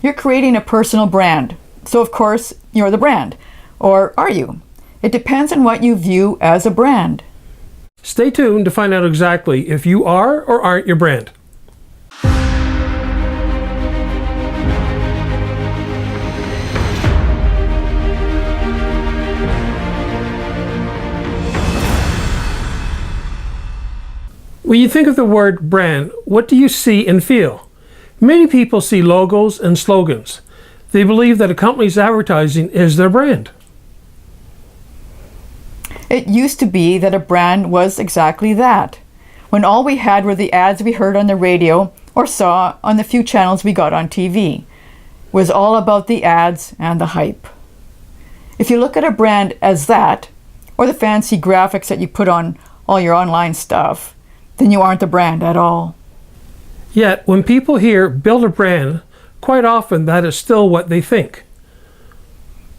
You're creating a personal brand, so of course you're the brand. Or are you? It depends on what you view as a brand. Stay tuned to find out exactly if you are or aren't your brand. When you think of the word brand, what do you see and feel? Many people see logos and slogans. They believe that a company's advertising is their brand. It used to be that a brand was exactly that, when all we had were the ads we heard on the radio or saw on the few channels we got on TV. It was all about the ads and the hype. If you look at a brand as that, or the fancy graphics that you put on all your online stuff, then you aren't the brand at all. Yet, when people hear build a brand, quite often that is still what they think.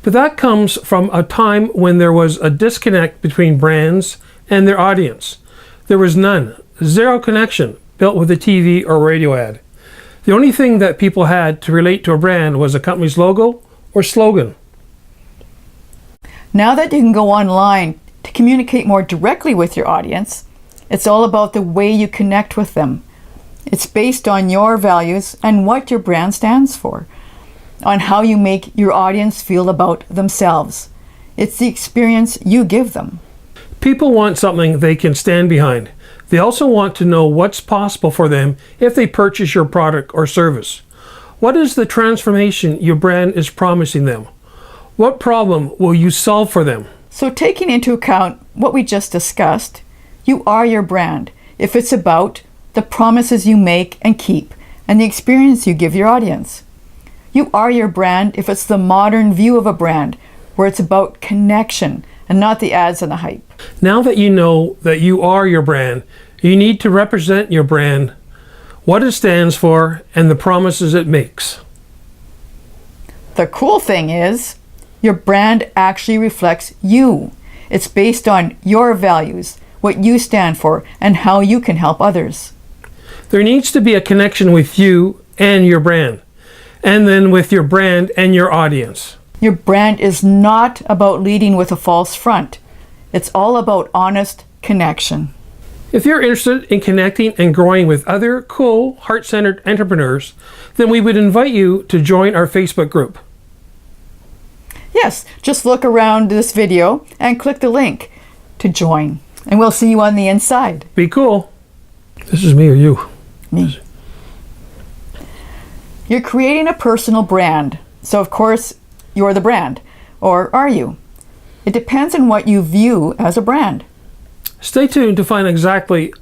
But that comes from a time when there was a disconnect between brands and their audience. There was none, zero connection built with a TV or radio ad. The only thing that people had to relate to a brand was a company's logo or slogan. Now that you can go online to communicate more directly with your audience, it's all about the way you connect with them. It's based on your values and what your brand stands for, on how you make your audience feel about themselves. It's the experience you give them. People want something they can stand behind. They also want to know what's possible for them if they purchase your product or service. What is the transformation your brand is promising them? What problem will you solve for them? So taking into account what we just discussed, you are your brand if it's about the promises you make and keep and the experience you give your audience. You are your brand if it's the modern view of a brand where it's about connection and not the ads and the hype. Now that you know that you are your brand, you need to represent your brand, what it stands for, and the promises it makes. The cool thing is, your brand actually reflects you. It's based on your values, what you stand for, and how you can help others. There needs to be a connection with you and your brand, and then with your brand and your audience. Your brand is not about leading with a false front. It's all about honest connection. If you're interested in connecting and growing with other cool, heart-centered entrepreneurs, then we would invite you to join our Facebook group. Yes, just look around this video and click the link to join. And we'll see you on the inside. Be cool. This is me or you? Me. You're creating a personal brand. So of course, you're the brand. Or are you? It depends on what you view as a brand. Stay tuned to find exactly